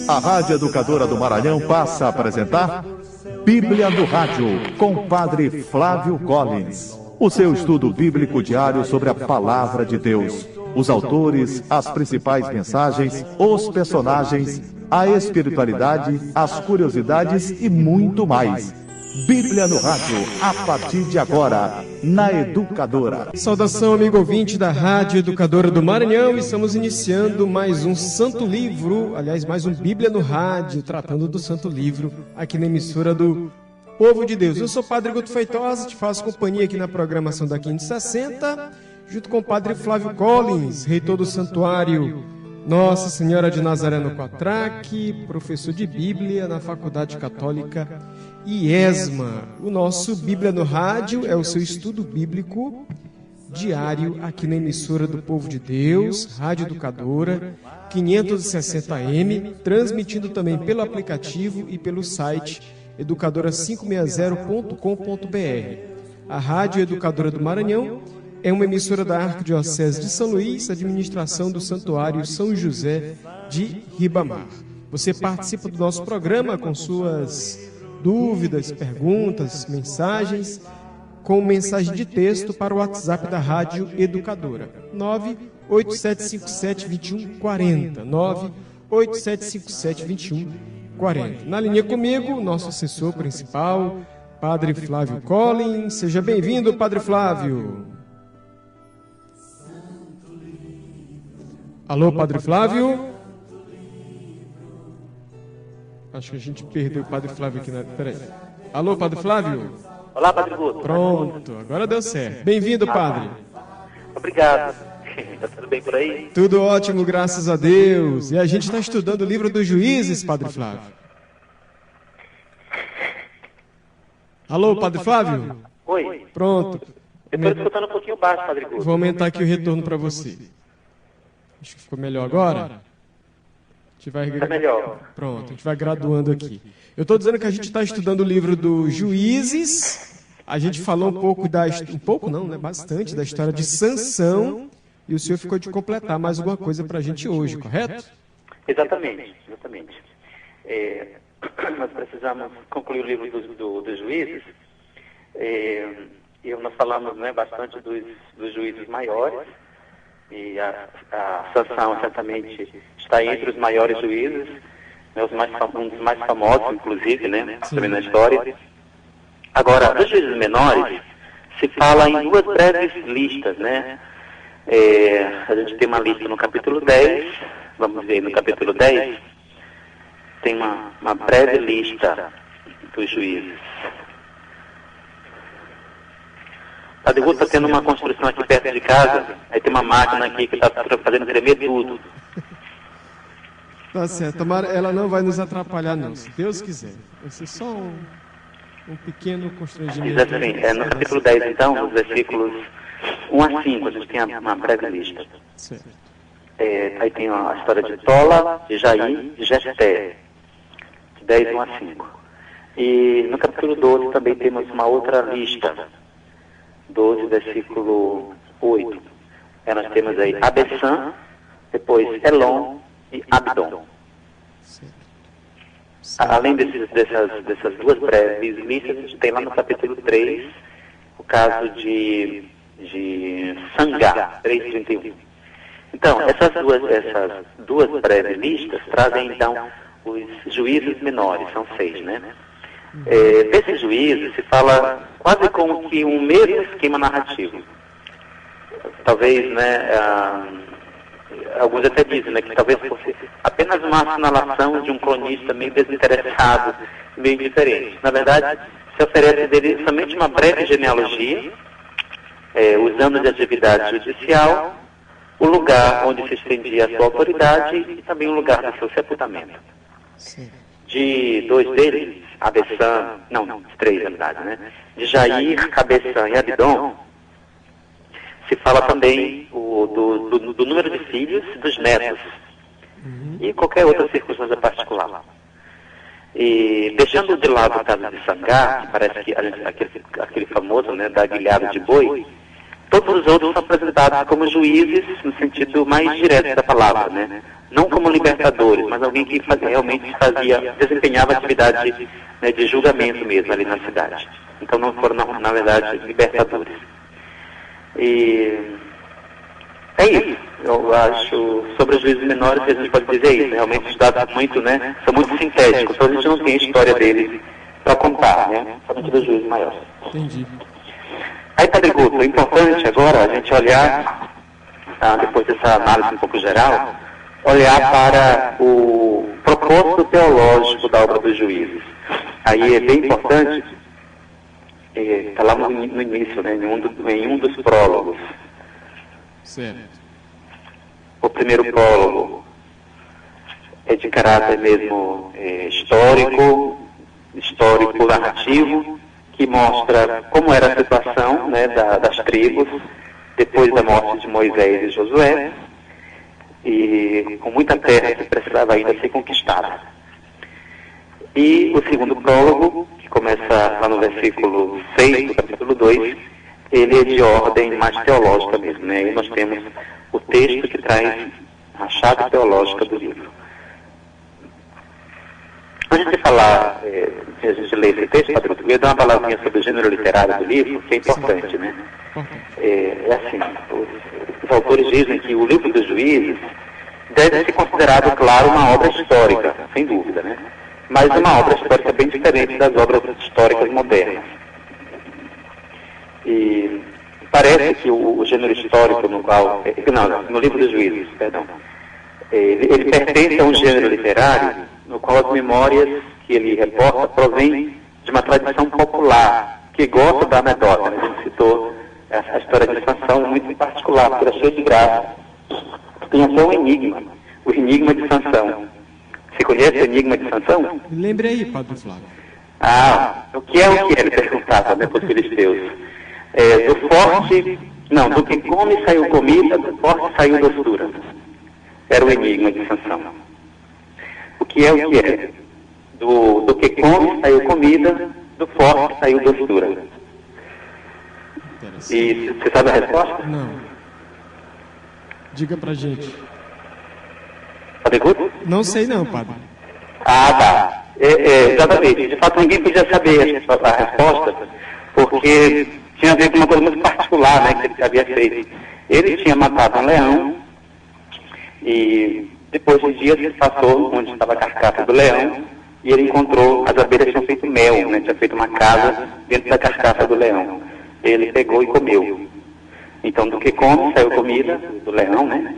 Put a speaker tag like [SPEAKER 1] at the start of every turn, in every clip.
[SPEAKER 1] A Rádio Educadora do Maranhão passa a apresentar Bíblia no Rádio, com Padre Flávio Collins. O seu estudo bíblico diário sobre a Palavra de Deus. Os autores, as principais mensagens, os personagens, a espiritualidade, as curiosidades e muito mais. Bíblia no Rádio, a partir de agora, na Educadora.
[SPEAKER 2] Saudação, amigo ouvinte da Rádio Educadora do Maranhão. Estamos iniciando mais um Santo Livro, aliás, mais um Bíblia no Rádio, tratando do Santo Livro, aqui na emissora do Povo de Deus. Eu sou o Padre Guto Feitosa, te faço companhia aqui na programação da 560, junto com o Padre Flávio Collins, reitor do Santuário Nossa Senhora de Nazaré no Quatraque, professor de Bíblia na Faculdade Católica IESMA. O nosso Bíblia no Rádio é o seu estudo bíblico diário aqui na emissora do Povo de Deus, Rádio Educadora, 560M, transmitindo também pelo aplicativo e pelo site educadora560.com.br. A Rádio Educadora do Maranhão é uma emissora da Arquidiocese de São Luís, administração do Santuário São José de Ribamar. Você participa do nosso programa com suas dúvidas, perguntas, mensagens, com mensagem de texto para o WhatsApp da Rádio Educadora, 987572140, 987572140. Na linha comigo, nosso assessor principal, Padre Flávio Collins. Seja bem-vindo, Padre Flávio. Alô, Padre Flávio? Acho que a gente perdeu o Padre Flávio aqui na... Peraí. Alô, Padre Flávio?
[SPEAKER 3] Olá, Padre Guto.
[SPEAKER 2] Pronto, agora deu certo. Bem-vindo, Padre.
[SPEAKER 3] Obrigado. Tá tudo bem por aí?
[SPEAKER 2] Tudo ótimo, graças a Deus. E a gente está estudando o livro dos Juízes, Padre Flávio. Alô, Padre Flávio?
[SPEAKER 3] Oi.
[SPEAKER 2] Pronto.
[SPEAKER 3] Eu estou escutando um pouquinho baixo, Padre Guto.
[SPEAKER 2] Vou aumentar aqui o retorno para você. Acho que ficou melhor agora.
[SPEAKER 3] Está melhor.
[SPEAKER 2] Pronto, a gente vai graduando aqui. Eu estou dizendo que a gente está estudando o livro dos Juízes. A gente falou um pouco bastante da história de Sansão. E o senhor ficou de completar mais alguma coisa para a gente hoje, correto?
[SPEAKER 3] Exatamente. Nós precisamos concluir o livro dos Juízes. E nós falamos bastante dos juízes maiores. E a Sansão certamente está entre os maiores juízes, um dos mais famosos, inclusive, também na história. Agora, dos juízes menores, se fala em duas breves listas, a gente tem uma lista no capítulo 10, vamos ver, no capítulo 10, tem uma breve lista dos juízes. Padre Guto está tendo uma construção aqui perto de casa, aí tem uma máquina aqui que está fazendo tremer tudo.
[SPEAKER 2] Tá certo, tomara, ela não vai nos atrapalhar não, se Deus quiser. Vai ser só um pequeno constrangimento.
[SPEAKER 3] Exatamente, no capítulo 10 então, os versículos 1 a 5, a gente tem uma breve lista.
[SPEAKER 2] Certo.
[SPEAKER 3] Aí tem a história de Tola, de Jair e Jefté, de 10, 1 a 5. E no capítulo 12 também temos uma outra lista, 12, versículo 8. Nós temos aí Abessã, depois Elon e Abdon. Além dessas duas breves listas, a gente tem lá no capítulo 3 o caso de Sangá, 3:31. Então, essas duas breves listas trazem então os juízes menores, são 6, desses juízes se fala quase como que um mesmo esquema narrativo. Talvez, alguns até dizem, que talvez fosse apenas uma assinalação de um cronista meio desinteressado, meio indiferente. Na verdade, se oferece dele somente uma breve genealogia, usando de atividade judicial, o lugar onde se estendia a sua autoridade e também o lugar do seu sepultamento.
[SPEAKER 2] Sim.
[SPEAKER 3] De 2 deles, Abessã, de 3 na verdade, de Jair, Abessã e Abdon, se fala também do número de filhos e dos netos, e qualquer outra circunstância particular. E deixando de lado o caso de Sangá, que parece que aquele famoso, da aguilhada de boi, todos os outros são apresentados como juízes no sentido mais direto da palavra, não como libertadores, mas alguém que realmente desempenhava atividade, né, de julgamento mesmo ali na cidade. Então não foram, na verdade, libertadores. E é isso. Eu acho, sobre os juízes menores, a gente pode dizer isso. Realmente os dados são muito sintéticos, então a gente não tem a história deles para contar, né? Somente dos juízes maiores.
[SPEAKER 2] Entendi.
[SPEAKER 3] Aí, Padre Guto, é importante agora a gente olhar, depois dessa análise um pouco geral, olhar para o propósito teológico da obra dos juízes. Aí é bem importante, está lá no início, né, em um dos prólogos.
[SPEAKER 2] Certo.
[SPEAKER 3] O primeiro prólogo é de caráter mesmo histórico, narrativo, que mostra como era a situação, né, das tribos depois da morte de Moisés e Josué, e com muita terra que precisava ainda ser conquistada. E o segundo prólogo, que começa lá no versículo 6 do capítulo 2, ele é de ordem mais teológica mesmo, né? E nós temos o texto que traz a chave teológica do livro. Antes de falar, a gente ler esse texto, Padre, eu queria dar uma palavrinha sobre o gênero literário do livro, que é importante, né? É assim, os autores dizem que o livro dos Juízes deve ser considerado, claro, uma obra histórica, sem dúvida, né? Mas uma obra histórica bem diferente das obras históricas modernas. E parece que o gênero histórico no qual... no livro dos Juízes, perdão. Ele pertence a um gênero literário no qual as memórias que ele reporta provêm de uma tradição popular, que gosta da anedota, né? A gente citou a história de Sansão, muito particular, porque era cheia de graça. Tem até um enigma, o enigma de Sansão. Você conhece o enigma de Sansão?
[SPEAKER 2] Lembre aí, Padre Flávio.
[SPEAKER 3] O que é o que ele perguntava, né, para os filisteus? Do que come saiu comida, do forte saiu doçura. Era o enigma de Sansão. O que é o que é? Do que come saiu comida, do forte saiu doçura. E você sabe a resposta?
[SPEAKER 2] Não. Diga pra gente.
[SPEAKER 3] Padre Guto?
[SPEAKER 2] Não sei não, Padre.
[SPEAKER 3] Tá. Exatamente. De fato, ninguém podia saber a resposta, porque tinha a ver com uma coisa muito particular, né, que ele havia feito. Ele tinha matado um leão e depois de dias ele passou onde estava a carcaça do leão e ele encontrou, as abelhas tinham feito mel, né, tinha feito uma casa dentro da carcaça do leão. Ele pegou e comeu. Então, do que come saiu comida, do leão, né?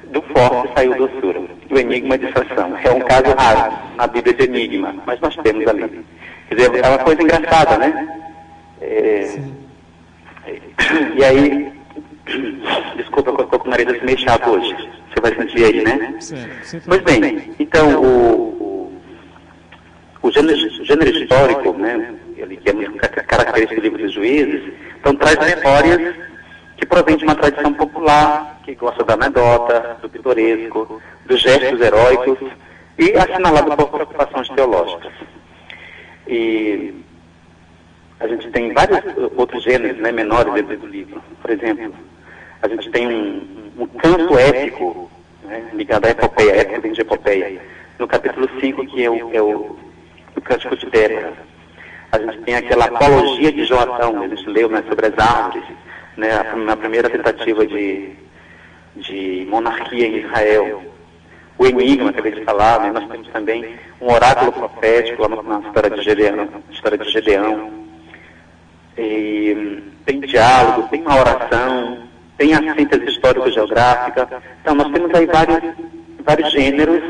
[SPEAKER 3] Do forte saiu doçura. O enigma de Sansão. É um caso raro na Bíblia de enigma, mas nós temos ali. Quer dizer, é uma coisa engraçada, né? E aí, desculpa, eu estou com o nariz meio chato hoje. Você vai sentir aí, né? Pois bem, então, o gênero histórico, né? Ele que é muito característico do livro dos Juízes, então traz memórias que provém de uma tradição popular, que gosta da anedota, do pitoresco, dos gestos heróicos, e assinalado por preocupações teológicas. E a gente tem vários outros gêneros, né, menores dentro do livro. Por exemplo, a gente tem um canto épico, né, ligado à epopeia, épico vem de epopeia, no capítulo 5, que é o Cântico de Débora. A gente tem aquela apologia de Joatão, que a gente leu, né, sobre as árvores, né, a primeira tentativa de monarquia em Israel. O enigma que eu acabei de falar, né, nós temos também um oráculo profético lá na história de Gedeão. E tem diálogo, tem uma oração, tem a síntese histórico-geográfica. Então nós temos aí vários gêneros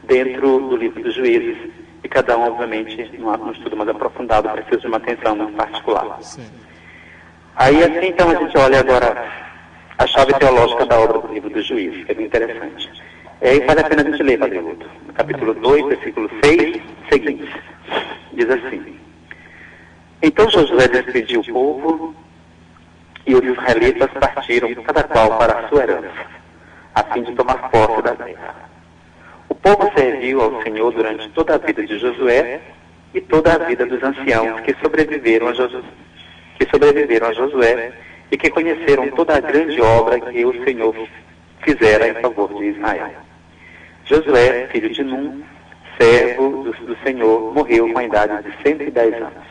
[SPEAKER 3] dentro do livro dos Juízes. E cada um, obviamente, num estudo mais aprofundado, precisa de uma atenção mais particular. Aí, assim, então, a gente olha agora a chave teológica da obra do livro dos Juízes, que é bem interessante. E aí vale a pena a gente ler, Padre Guto. No capítulo 2, versículo 6, seguinte. Diz assim: Então Josué despediu o povo e os israelitas partiram, cada qual para a sua herança, a fim de tomar posse da terra. O povo serviu ao Senhor durante toda a vida de Josué e toda a vida dos anciãos que sobreviveram a Josué e que conheceram toda a grande obra que o Senhor fizera em favor de Israel. Josué, filho de Num, servo do Senhor, morreu com a idade de 110 anos.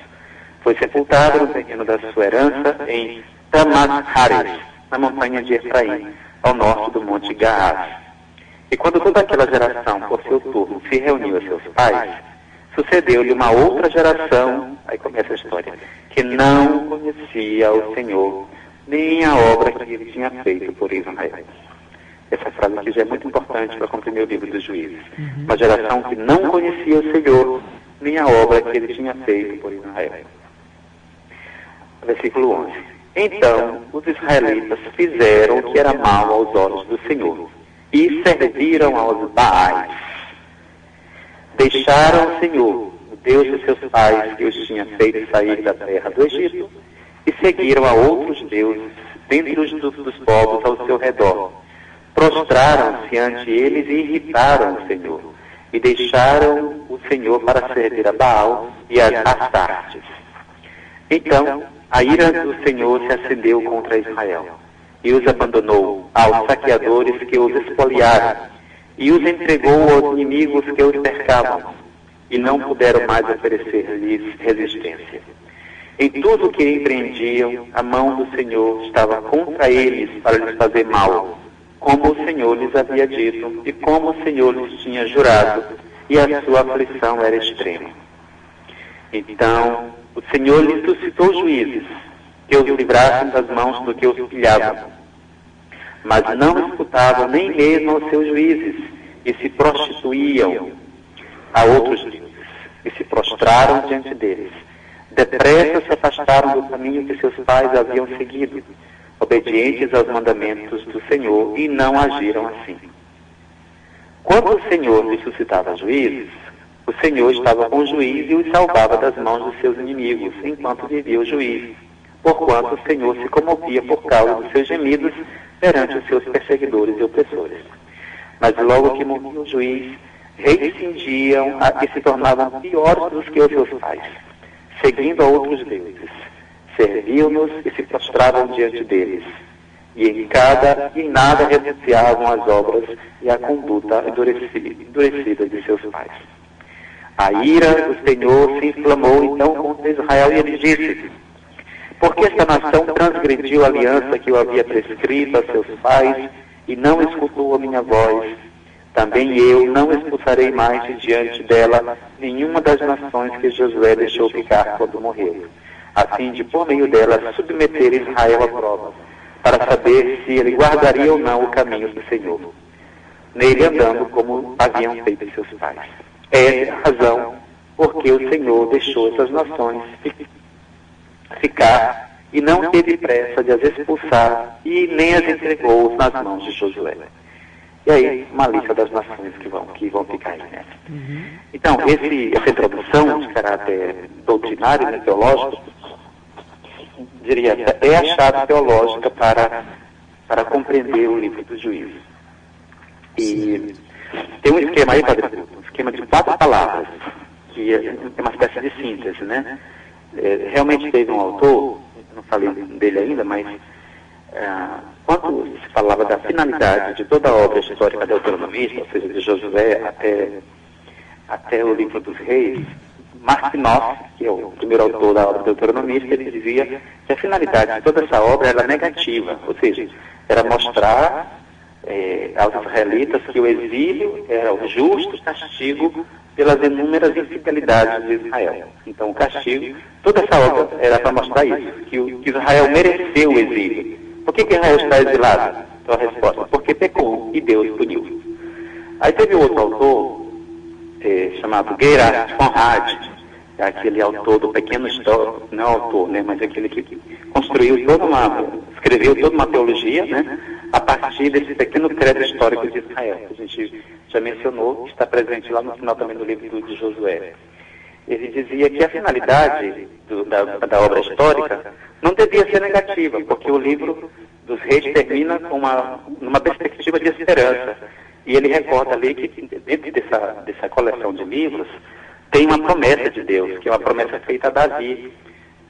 [SPEAKER 3] Foi sepultado no terreno da sua herança em Tamat-Hares, na montanha de Efraim, ao norte do monte Gaás. E quando toda aquela geração, por seu turno, se reuniu a seus pais, sucedeu-lhe uma outra geração, aí começa a história, que não conhecia o Senhor, nem a obra que ele tinha feito por Israel. Essa frase aqui já é muito importante para comprimir o livro dos Juízes. Uma geração que não conhecia o Senhor, nem a obra que ele tinha feito por Israel. Versículo 11. Então, os israelitas fizeram o que era mal aos olhos do Senhor, e serviram aos Baais. Deixaram o Senhor, o Deus de seus pais, que os tinha feito sair da terra do Egito, e seguiram a outros deuses, dentre dos povos ao seu redor. Prostraram-se ante eles e irritaram o Senhor, e deixaram o Senhor para servir a Baal e a Astartes. Então, a ira do Senhor se acendeu contra Israel, e os abandonou aos saqueadores que os espoliaram, e os entregou aos inimigos que os cercavam, e não puderam mais oferecer-lhes resistência. Em tudo o que empreendiam, a mão do Senhor estava contra eles para lhes fazer mal, como o Senhor lhes havia dito, e como o Senhor lhes tinha jurado, e a sua aflição era extrema. Então, o Senhor lhes suscitou juízes, que os livrassem das mãos do que os pilhavam. Mas não escutavam nem mesmo aos seus juízes, e se prostituíam a outros deuses, e se prostraram diante deles. Depressa se afastaram do caminho que seus pais haviam seguido, obedientes aos mandamentos do Senhor, e não agiram assim. Quando o Senhor lhes suscitava juízes, o Senhor estava com o juiz e os salvava das mãos dos seus inimigos, enquanto vivia o juiz, porquanto o Senhor se comovia por causa dos seus gemidos perante os seus perseguidores e opressores. Mas logo que morria o juiz, reincindiam e se tornavam piores dos que os seus pais, seguindo a outros deuses. Serviam-nos e se prostravam diante deles, e em nada renunciavam às obras e à conduta endurecida de seus pais. A ira do Senhor se inflamou então contra Israel, e ele disse: porque esta nação transgrediu a aliança que eu havia prescrito a seus pais, e não escutou a minha voz, também eu não expulsarei mais de diante dela nenhuma das nações que Josué deixou ficar quando morreu, a fim de, por meio dela, submeter Israel à prova, para saber se ele guardaria ou não o caminho do Senhor, nele andando como haviam feito seus pais. Essa é a razão porque o Senhor deixou essas nações ficar e não teve pressa de as expulsar e nem as entregou nas mãos de Josué. E aí, uma lista das nações que vão ficar aí, né? Então, essa introdução de caráter doutrinário, né, teológico, diria, é a chave teológica para compreender o livro dos Juízes. E tem um esquema aí, Padre Couto, um esquema de 4 palavras, que é uma espécie de síntese, né? Realmente teve um autor, não falei dele ainda, mas quando se falava da finalidade de toda a obra histórica deuteronomista, ou seja, de Josué até o livro dos Reis, Mark Knopf, que é o primeiro autor da obra deuteronomista, ele dizia que a finalidade de toda essa obra era negativa, ou seja, era mostrar aos israelitas que o exílio era o justo castigo pelas inúmeras infidelidades de Israel. Então, o castigo, toda essa obra era para mostrar isso, que Israel mereceu o exílio. Por que Israel está exilado? Então, a resposta: porque pecou e Deus puniu. Aí teve outro autor, chamado Gerhard von Rad, aquele autor do Pequeno Histórico, não autor, né, mas aquele que escreveu toda uma teologia, né, a partir desse pequeno credo histórico de Israel, que a gente já mencionou, que está presente lá no final também do livro de Josué. Ele dizia que a finalidade da obra histórica não devia ser negativa, porque o livro dos Reis termina com numa perspectiva de esperança. E ele recorda ali que dentro dessa coleção de livros tem uma promessa de Deus, que é uma promessa feita a Davi,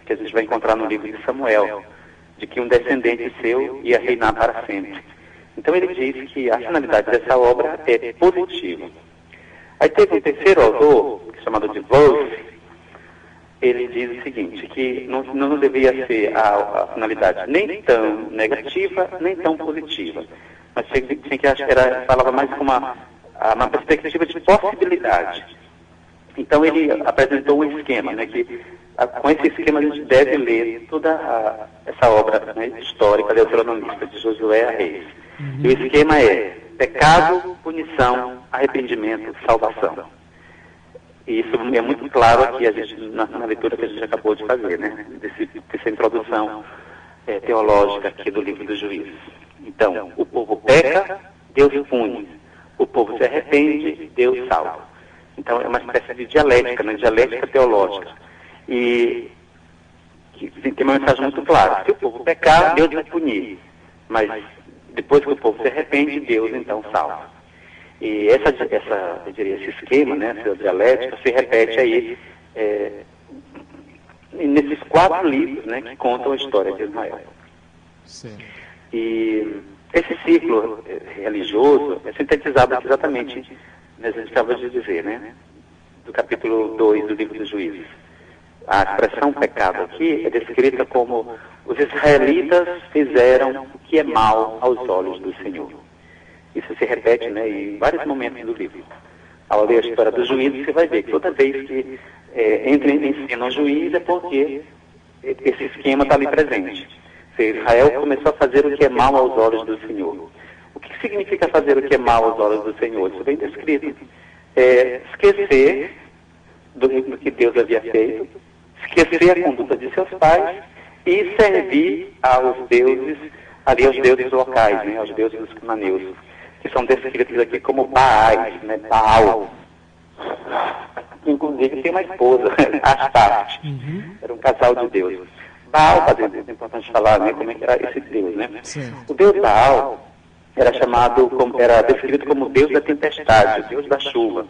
[SPEAKER 3] que a gente vai encontrar no livro de Samuel, de que um descendente seu ia reinar para sempre. Então ele diz que a finalidade dessa obra é positiva. Aí teve um terceiro autor, chamado de Wolff, ele diz o seguinte, que não devia ser a finalidade nem tão negativa, nem tão positiva. Mas tinha que falava mais com uma perspectiva de possibilidade. Então ele apresentou um esquema, né, que com esse esquema a gente deve ler toda essa obra, né, histórica deuteronomista de Josué a Reis. E o esquema é pecado, punição, arrependimento, salvação. E isso é muito claro aqui na leitura que a gente acabou de fazer, né, dessa introdução teológica aqui do livro dos Juízes. Então, o povo peca, Deus pune. O povo se arrepende, Deus salva. Então, é uma espécie de dialética, né? Dialética teológica. E que tem uma mensagem muito clara. Se o povo pecar, Deus vai punir. Mas depois que o povo se arrepende, Deus então salva. E esse esquema, né, essa dialética, se repete aí nesses 4 livros, né, que contam a história de Israel.
[SPEAKER 2] Certo.
[SPEAKER 3] E esse ciclo religioso é sintetizado exatamente, a gente acaba de dizer, né, do capítulo 2 do livro dos Juízes. A expressão pecado aqui é descrita como os israelitas fizeram o que é mal aos olhos do Senhor. Isso se repete, né, em vários momentos do livro. Ao ler a história dos juízes, você vai ver que toda vez que entra em cena um juiz é porque esse esquema está ali presente. Israel começou a fazer o que é mal aos olhos do Senhor. O que significa fazer o que é mal aos olhos do Senhor? Isso é bem descrito. Esquecer do que Deus havia feito, esquecer a conduta de seus pais e servir aos deuses locais, né, aos deuses dos cananeus, que são descritos aqui como Baais, né, Baal. Inclusive tem uma esposa, Astarte. Era um casal de deuses. Baal, é importante falar, né, como é que era esse deus, né? O deus Baal era descrito como deus da tempestade, o deus da chuva.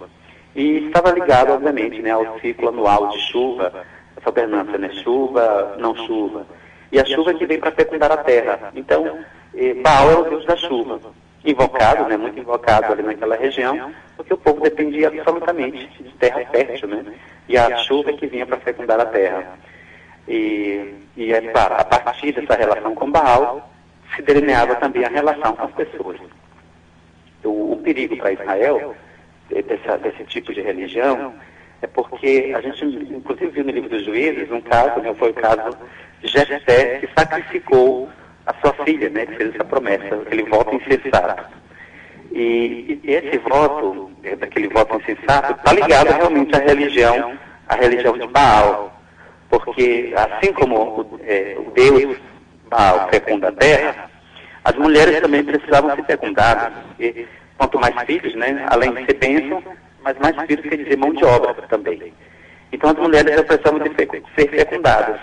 [SPEAKER 3] E estava ligado, obviamente, né, ao ciclo anual de chuva, essa alternância, né, chuva, não chuva. E a chuva que vem para fecundar a terra. Então, Baal era o deus da chuva, invocado, né, muito invocado ali naquela região, porque o povo dependia absolutamente de terra fértil, né, e a chuva que vinha para fecundar a terra. E é claro, a partir dessa relação com Baal, se delineava também a relação com as pessoas. O perigo para Israel, desse tipo de religião, é porque a gente, inclusive, viu no livro dos Juízes um caso, né, foi o caso de Jefté, que sacrificou a sua filha, né, que fez essa promessa, aquele voto insensato. E esse voto, daquele voto insensato, está ligado realmente à religião de Baal. Porque, assim como o Deus Baal fecunda a terra, as mulheres também precisavam ser fecundadas. E quanto mais filhos, né, além de ser bênção, mas mais filhos quer dizer mão de obra também. Então as mulheres precisavam de ser fecundadas.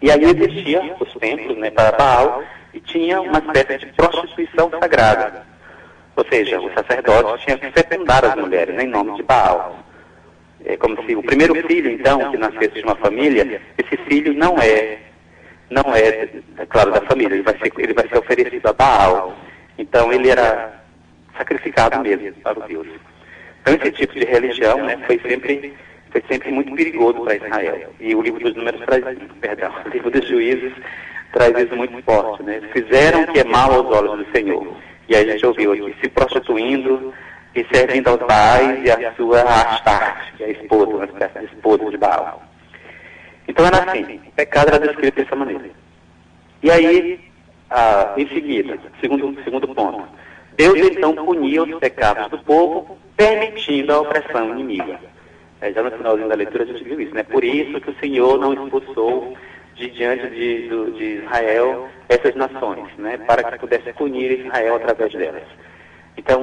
[SPEAKER 3] E aí existiam os templos, né, para Baal, e tinha uma espécie de prostituição sagrada. Ou seja, os sacerdotes tinham que fecundar as mulheres, né, em nome de Baal. É como se o primeiro filho, então, que nascesse de uma família, esse filho não é claro, da família, ele vai ser oferecido a Baal. Então ele era sacrificado mesmo para o Deus. Então esse tipo de religião, né, foi sempre muito perigoso para Israel. E o livro dos Números o livro dos Juízes traz isso muito forte, né? Fizeram o que é mal aos olhos do Senhor. E aí a gente ouviu aqui, se prostituindo e servindo aos Baais e a sua Astarte, que é a esposa, uma espécie de esposa de Baal. Então era assim, o pecado era descrito dessa maneira. E aí, em seguida, segundo ponto, Deus então punia os pecados do povo, permitindo a opressão inimiga. Já no finalzinho da leitura a gente viu isso, né? Por isso que o Senhor não expulsou de diante de Israel essas nações, né? Para que pudesse punir Israel através delas. Então,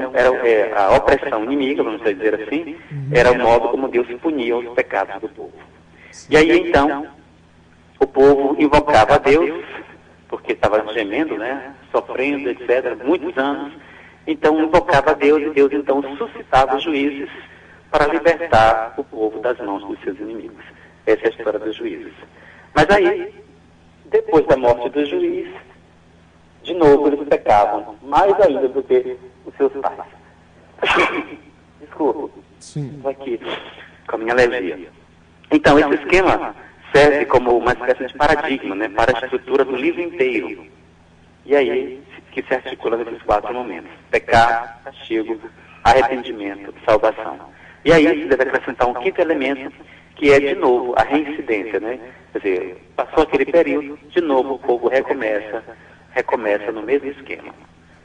[SPEAKER 3] a opressão inimiga, vamos dizer assim, era o modo como Deus punia os pecados do povo. E aí, então, o povo invocava a Deus, porque estava gemendo, né, sofrendo, etc., muitos anos. Então, invocava a Deus, e Deus, então, suscitava os juízes para libertar o povo das mãos dos seus inimigos. Essa é a história dos juízes. Mas aí, depois da morte do juiz, de novo eles pecavam, mais ainda do que os seus pais. Desculpa, estou aqui com a minha alergia. Então, esse esquema serve como uma espécie de paradigma, né, para a estrutura do livro inteiro. E aí que se articula nesses 4 momentos: pecado, castigo, arrependimento, salvação. E aí se deve acrescentar um 5º elemento, que é, de novo, a reincidência, né? Quer dizer, passou aquele período, de novo o povo recomeça no mesmo esquema.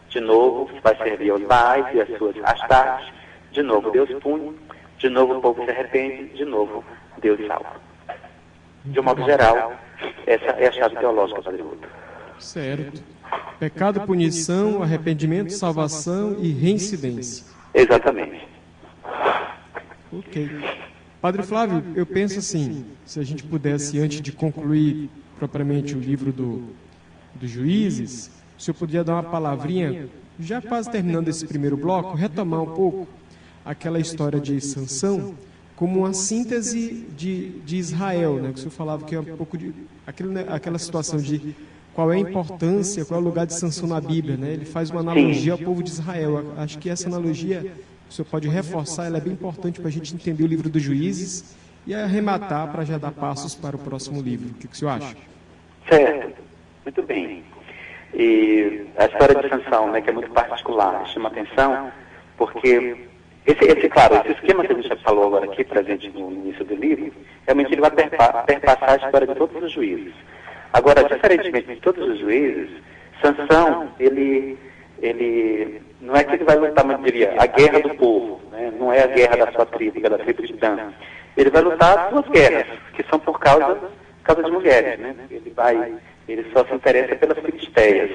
[SPEAKER 3] De novo, vai servir aos Baais e às suas astartes, de novo Deus pune, de novo o povo se arrepende, de novo Deus salva. De um modo geral, essa é a chave teológica, Padre Guto.
[SPEAKER 2] Certo. Pecado, punição, arrependimento, salvação e reincidência.
[SPEAKER 3] Exatamente.
[SPEAKER 2] Ok. Padre Flávio, eu penso assim, se a gente pudesse, antes de concluir propriamente o livro dos Juízes, o senhor podia dar uma palavrinha, já quase terminando esse primeiro bloco, retomar um pouco aquela história de Sansão como uma síntese de Israel, né? Que o senhor falava que é um pouco de aquela situação de qual é a importância, qual é o lugar de Sansão na Bíblia, né? Ele faz uma analogia ao povo de Israel. Acho que essa analogia, o senhor pode reforçar, ela é bem importante para a gente entender o livro dos Juízes e arrematar para já dar passos para o próximo livro. O que o senhor acha?
[SPEAKER 3] Certo, muito bem. E a história de Sansão, né, que é muito particular, chama atenção, porque esse esquema que a gente já falou agora aqui, presente no início do livro, realmente ele vai perpassar a história de todos os juízes. Agora, diferentemente de todos os juízes, Sansão, ele não é que ele vai lutar, mas eu diria, a guerra do povo, né? Não é a guerra da sua tribo, que é da tribo de Dan. Ele vai lutar 2 guerras, que são por causa de mulheres, né? Ele só se interessa pelas filisteias.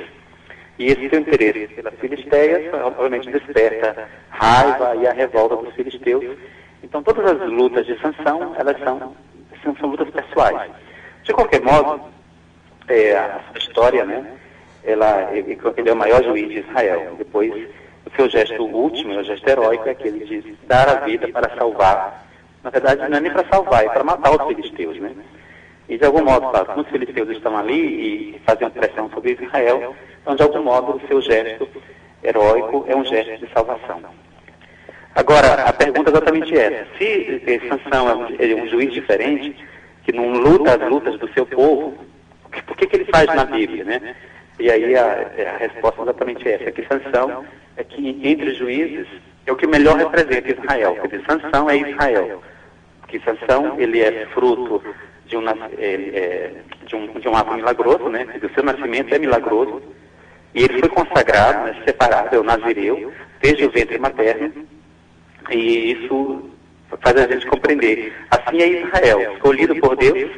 [SPEAKER 3] E esse seu interesse pelas filisteias, obviamente, desperta raiva e a revolta dos filisteus. Então, todas as lutas de Sansão, elas são lutas pessoais. De qualquer modo, a história, né? Ele é o maior juiz de Israel. Depois, o seu gesto último, o gesto heróico, é aquele de dar a vida para salvar. Na verdade, não é nem para salvar, é para matar os filisteus, né? E de algum modo, como os filisteus estão ali e fazem uma pressão sobre Israel, então de algum modo o seu gesto heróico é um gesto de salvação. Agora, a pergunta é exatamente essa: se Sansão é um juiz diferente, que não luta as lutas do seu povo, por que ele faz na Bíblia, né? E aí a resposta é exatamente essa, que Sansão é que entre os juízes é o que melhor representa Israel. Quer dizer, Sansão é Israel. Porque Sansão, ele é fruto de um ato milagroso, né? O seu nascimento é milagroso. E ele foi consagrado, né, separado, é o nazireu, desde o ventre materno. E isso faz a gente compreender. Assim é Israel, escolhido por Deus,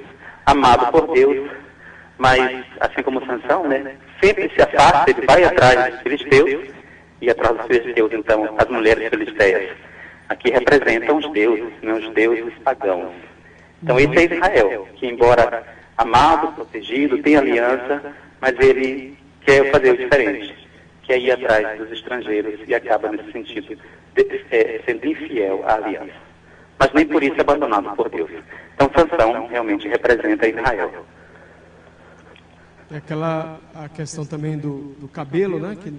[SPEAKER 3] amado por Deus, mas, assim como Sansão, né, sempre se afasta, ele vai atrás dos filisteus, e atrás dos filisteus, então, as mulheres filisteias. Aqui representam os deuses, né, os deuses pagãos. Então, esse é Israel, que embora amado, protegido, tem aliança, mas ele quer fazer o diferente, que é ir atrás dos estrangeiros e acaba, nesse sentido, sendo infiel à aliança. Mas nem por isso é abandonado por Deus. Então, Sansão realmente representa Israel.
[SPEAKER 2] A questão também do cabelo, né? Que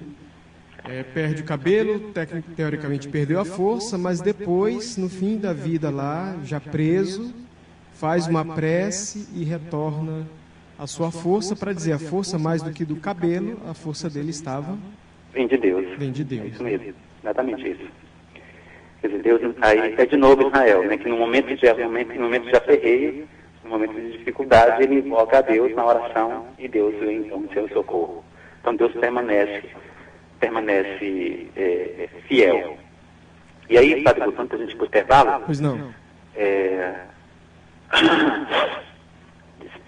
[SPEAKER 2] perde o cabelo, teoricamente perdeu a força, mas depois, no fim da vida lá, já preso, faz uma prece e retorna a sua força, para dizer, a força mais do que do cabelo, a força dele estava...
[SPEAKER 3] Vem de Deus.
[SPEAKER 2] Vem de Deus.
[SPEAKER 3] É isso mesmo, exatamente isso. Quer dizer, Deus, aí é de novo Israel, né? Que no momento de aperreio, no momento de dificuldade, ele invoca a Deus na oração e Deus vem então no seu socorro. Então Deus permanece fiel. E aí, Padre Guto, antes da gente ir para o intervalo...
[SPEAKER 2] Pois não.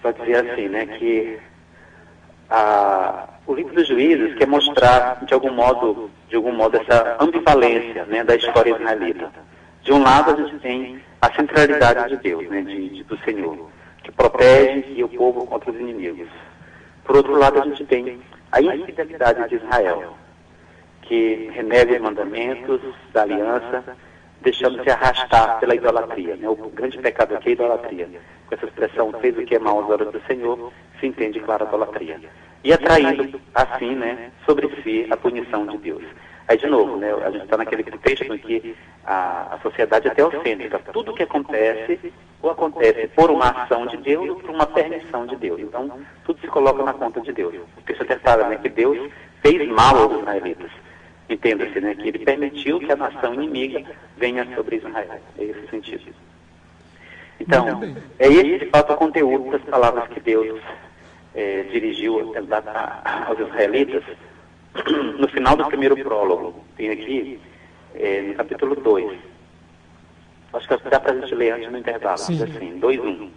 [SPEAKER 3] Pode dizer assim, né, que o livro dos Juízes quer mostrar, de algum modo, essa ambivalência, né, da história israelita. De um lado, a gente tem a centralidade de Deus, né, do Senhor, que protege e o povo contra os inimigos. Por outro lado, a gente tem a infidelidade de Israel, que renega os mandamentos da aliança, deixando-se arrastar pela idolatria, né? O grande pecado aqui é a idolatria. Com essa expressão, fez o que é mal aos olhos do Senhor, se entende clara a idolatria. e atraindo, assim, né, sobre si a punição de Deus. Aí, de novo, né, a gente está naquele contexto em que a sociedade é teocêntrica. Tudo que acontece, ou acontece por uma ação de Deus, ou por uma permissão de Deus. Então, tudo se coloca na conta de Deus. O texto até fala, né, que Deus fez mal aos israelitas. Entenda-se, né, que ele permitiu que a nação inimiga venha sobre Israel. É esse o sentido. Então, é esse, de fato, o conteúdo das palavras que Deus dirigiu aos israelitas no final do primeiro prólogo. Tem aqui, no capítulo 2. Acho que dá para a gente ler antes no intervalo. Diz assim, 2:1.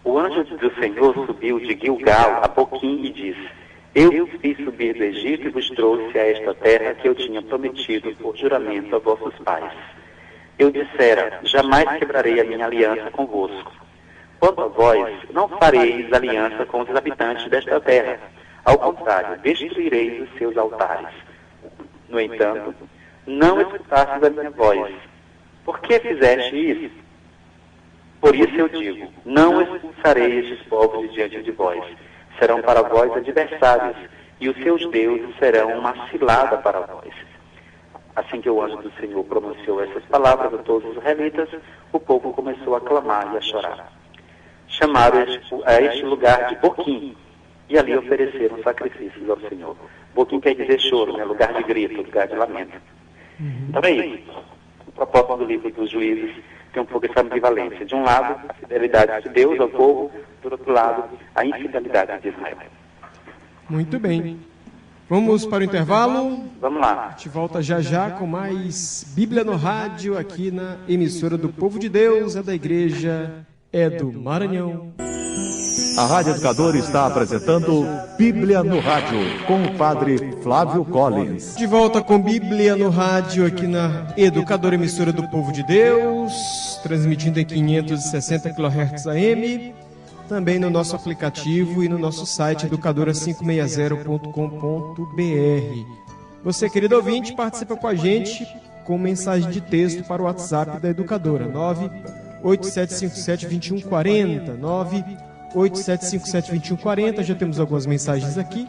[SPEAKER 3] O anjo do Senhor subiu de Gilgal a Boquim e disse: Eu vos fiz subir do Egito e vos trouxe a esta terra que eu tinha prometido por juramento a vossos pais. Eu dissera: jamais quebrarei a minha aliança convosco. Quanto a vós, não fareis aliança com os habitantes desta terra. Ao contrário, destruireis os seus altares. No entanto, não escutastes a minha voz. Por que fizeste isso? Por isso eu digo: não expulsarei estes povos de diante de vós. Serão para vós adversários, e os seus deuses serão uma cilada para vós. Assim que o anjo do Senhor pronunciou essas palavras a todos os israelitas, o povo começou a clamar e a chorar. Chamaram a este lugar de Boquim, e ali ofereceram sacrifícios ao Senhor. Boquim quer dizer choro, né? Lugar de grito, lugar de lamento. Então é isso. O propósito do livro dos Juízes tem um pouco essa ambivalência. De um lado, a fidelidade de Deus ao povo, do outro lado, a infidelidade de Israel.
[SPEAKER 2] Muito bem. Vamos para o intervalo?
[SPEAKER 3] Vamos lá.
[SPEAKER 2] A gente volta já já com mais Bíblia no Rádio, aqui na emissora do Povo de Deus, é da Igreja, é do Maranhão.
[SPEAKER 1] A Rádio Educador está apresentando Bíblia no Rádio, com o padre Flávio Collins.
[SPEAKER 2] De volta com Bíblia no Rádio, aqui na Educadora, emissora do Povo de Deus, transmitindo em 560 kHz AM, também no nosso aplicativo e no nosso site educadora560.com.br. Você, querido ouvinte, participa com a gente com mensagem de texto para o WhatsApp da Educadora, 987572140, 987572140. Já temos algumas mensagens aqui,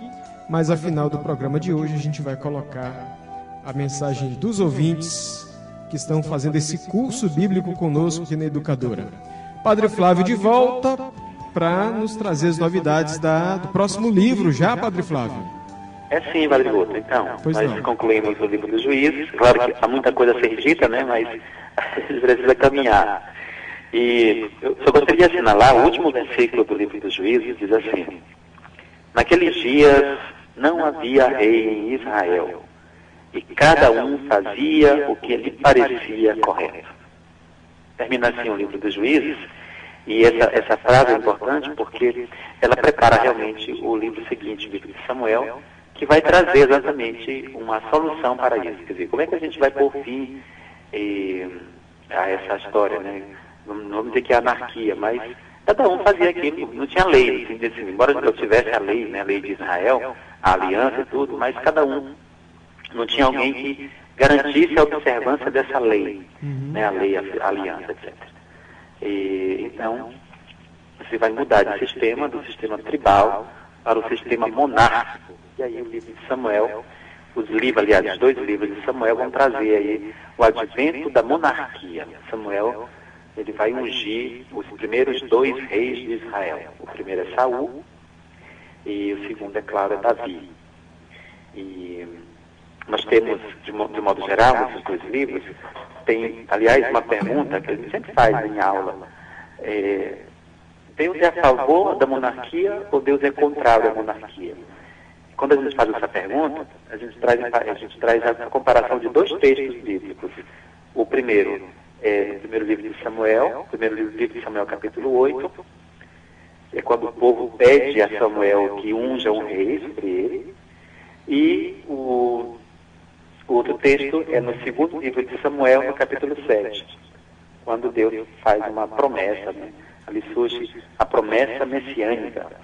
[SPEAKER 2] mas ao final do programa de hoje a gente vai colocar a mensagem dos ouvintes que estão fazendo esse curso bíblico conosco aqui na Educadora. Padre Flávio de volta para nos trazer as novidades do próximo livro, já, Padre Flávio?
[SPEAKER 3] É sim, Padre Guto. Então, nós concluímos o livro dos Juízes. Claro que há muita coisa a ser dita, né? Mas a gente precisa caminhar. E eu só gostaria de assinalar o último versículo do livro dos Juízes, diz assim: naqueles dias não havia rei em Israel, e cada um fazia o que lhe parecia correto. Termina assim o livro dos Juízes, e essa frase é importante porque ela prepara realmente o livro seguinte, o livro de Samuel, que vai trazer exatamente uma solução para isso. Quer dizer, como é que a gente vai pôr fim a essa história, né? Não vamos dizer que é anarquia, mas cada um fazia aquilo, não tinha lei, assim, embora eu tivesse a lei, né, a lei de Israel, a aliança e tudo, mas cada um, não tinha alguém que garantisse a observância dessa lei, né, a lei, a aliança, etc. Então, você vai mudar do sistema tribal para o sistema monárquico. E aí o livro de Samuel, os dois livros de Samuel vão trazer aí o advento da monarquia. Samuel, ele vai ungir os primeiros 2 reis de Israel. O primeiro é Saul e o segundo, é claro, é Davi. E nós temos, de modo geral, nesses 2 livros, tem, aliás, uma pergunta que a gente sempre faz em aula. Deus é a favor da monarquia ou Deus é contrário à monarquia? Quando a gente faz essa pergunta, a gente traz a comparação de 2 textos bíblicos. O primeiro é o primeiro livro de Samuel, capítulo 8, é quando o povo pede a Samuel que unja um rei sobre ele. E o outro texto é no segundo livro de Samuel, no capítulo 7, quando Deus faz uma promessa, né? Ali surge a promessa messiânica, a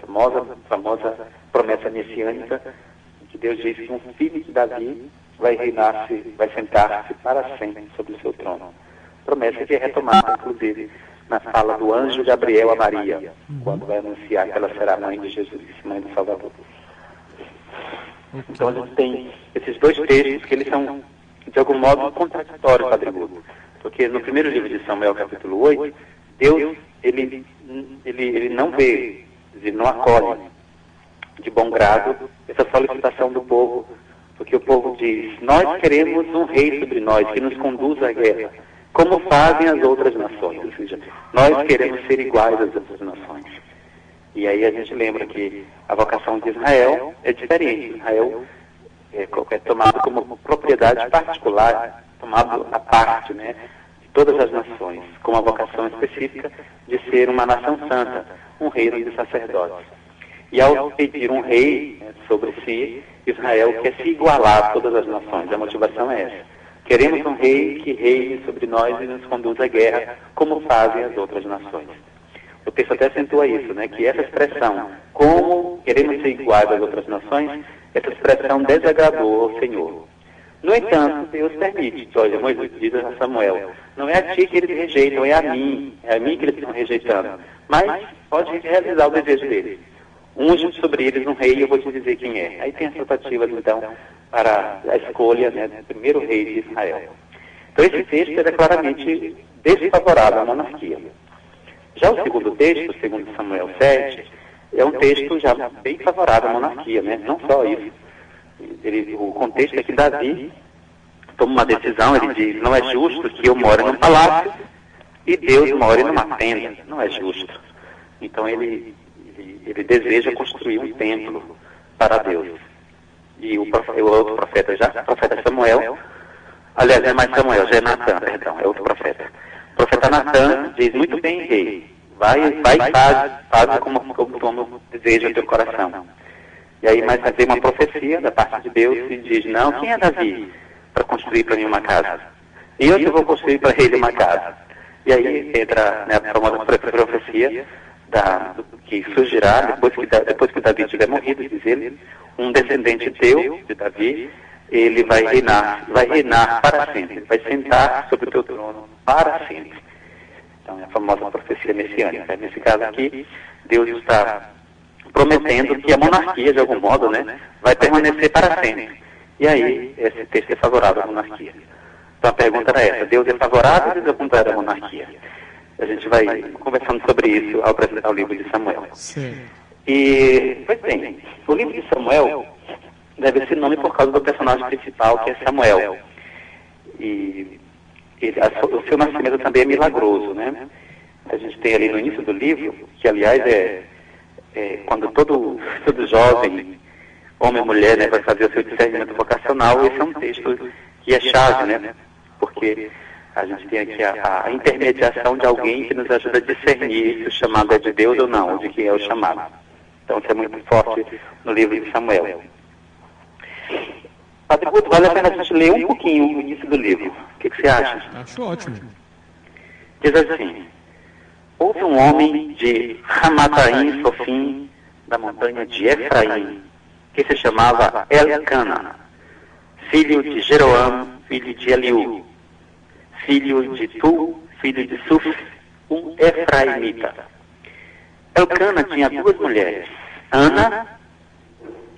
[SPEAKER 3] famosa promessa messiânica, que Deus diz que um filho de Davi vai sentar-se para sempre sobre o seu trono. Promessa que é retomada, inclusive, na fala do anjo Gabriel a Maria, quando vai anunciar que ela será mãe de Jesus, mãe do Salvador. Então a gente tem esses dois textos que eles são, de algum modo, contraditórios, Padre Guto. Porque no primeiro livro de Samuel, capítulo 8, Deus, ele não vê, ele não acolhe de bom grado essa solicitação do povo, porque o povo diz: nós queremos um rei sobre nós que nos conduza à guerra, como fazem as outras nações, ou seja, nós queremos ser iguais às outras nações. E aí a gente lembra que a vocação de Israel é diferente. Israel é tomado como propriedade particular, tomado à parte, né, de todas as nações, com a vocação específica de ser uma nação santa, um reino de sacerdotes. E ao pedir um rei, né, sobre si, Israel quer se igualar a todas as nações. A motivação é essa. Queremos um rei que reine sobre nós e nos conduza à guerra, como fazem as outras nações. O texto até acentua isso, né, que essa expressão, como queremos ser iguais às outras nações, essa expressão desagradou ao Senhor. No entanto, Deus permite. Olha, Moisés diz a Samuel: não é a ti que eles rejeitam, é a mim que eles estão rejeitando. Mas pode realizar o desejo deles. Unge sobre eles um rei e eu vou te dizer quem é. Aí tem as tratativas, então, para a escolha, né, do primeiro rei de Israel. Então esse texto é claramente desfavorável à monarquia. Já o segundo texto, segundo Samuel 7, é um texto já bem favorável à monarquia, né? Não só isso. O contexto é que Davi toma uma decisão, ele diz: não é justo que eu more num palácio e Deus more numa tenda. Não é justo. Então ele deseja construir um templo para Deus. E o outro profeta, o profeta Samuel, aliás, não é mais Samuel, já é Natan, perdão, é outro profeta. O profeta Natan diz: muito bem, rei, vai e faz como deseja o teu coração. E aí mais vem uma profecia da parte de Deus e diz: não, quem é Davi para construir para mim uma casa? Eu que vou construir para ele uma casa. E aí entra, né, a famosa profecia que surgirá depois que Davi tiver morrido, diz ele, um descendente teu, de Davi, ele vai reinar para sempre, vai sentar sobre o teu trono para sempre. Então é a famosa profecia messiânica. Nesse caso aqui, Deus está prometendo que a monarquia, de algum modo, né, vai permanecer para sempre. E aí, esse texto é favorável à monarquia. Então a pergunta era essa: Deus é favorável ou Deus é contrário à monarquia? A gente vai conversando sobre isso ao apresentar o livro de Samuel.
[SPEAKER 2] Sim.
[SPEAKER 3] E, pois bem, o livro de Samuel deve esse nome por causa do personagem principal, que é Samuel. E o seu nascimento também é milagroso, né? A gente tem ali no início do livro, que aliás é quando todo jovem, homem ou mulher, né, vai fazer o seu discernimento vocacional, esse é um texto que é chave, né? Porque a gente tem aqui a intermediação de alguém que nos ajuda a discernir se o chamado é de Deus ou não, ou de quem é o chamado. Então isso é muito forte no livro de Samuel. Padre Guto, vale a pena a gente ler um pouquinho o início do livro. O que você acha?
[SPEAKER 2] Acho ótimo.
[SPEAKER 3] Diz assim: houve um homem de Ramataim Sofim, da montanha de Efraim, que se chamava Elcana, filho de Jeroam, filho de Eliú, filho de Tu, filho de Suf, um efraimita. Elcana tinha duas mulheres. Ana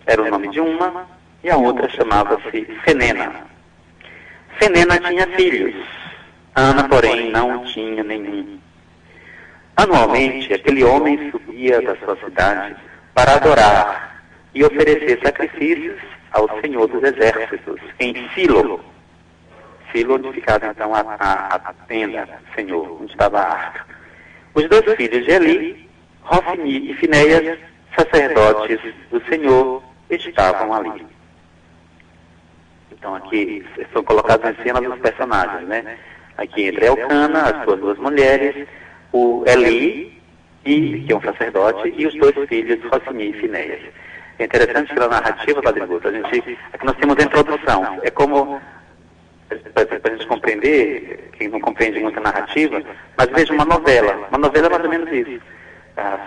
[SPEAKER 3] era o nome de uma, e a outra chamava-se Fenena. Fenena tinha filhos. Ana, porém, não tinha nenhum. Anualmente, aquele homem subia da sua cidade para adorar e oferecer sacrifícios ao Senhor dos Exércitos, em Silo. Silo, onde ficava então a tenda, Senhor, onde estava a arca. Os dois filhos de Eli, Hofni e Finéias, sacerdotes do Senhor, estavam ali. Então aqui são colocados em cena os personagens, né? Aqui entre Elcana, as suas duas mulheres, o Eli, que é um sacerdote, e os dois filhos, Hofni e Finéias. É interessante que na narrativa, Padre Guto, aqui nós temos a introdução. É como, para a gente compreender, quem não compreende muita narrativa, mas veja uma novela. Uma novela é mais ou menos isso.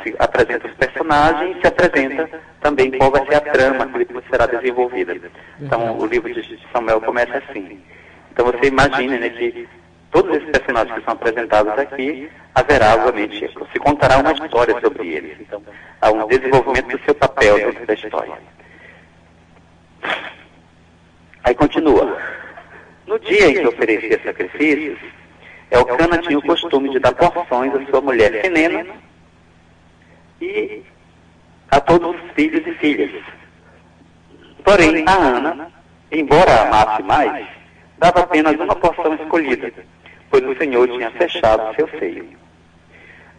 [SPEAKER 3] Se apresenta os personagens e se apresenta também qual vai ser a trama que será desenvolvida. Então, o livro de Samuel começa assim. Então, você imagina, né, que todos esses personagens que são apresentados aqui, haverá, obviamente, se contará uma história sobre eles. Então, há um desenvolvimento do seu papel dentro da história. Aí continua. No dia em que oferecia sacrifícios, Elcana tinha o costume de dar porções à sua mulher Penina e a todos os filhos e filhas. Porém, a Ana, embora a amasse mais, dava apenas uma porção escolhida, pois o Senhor tinha fechado seu seio.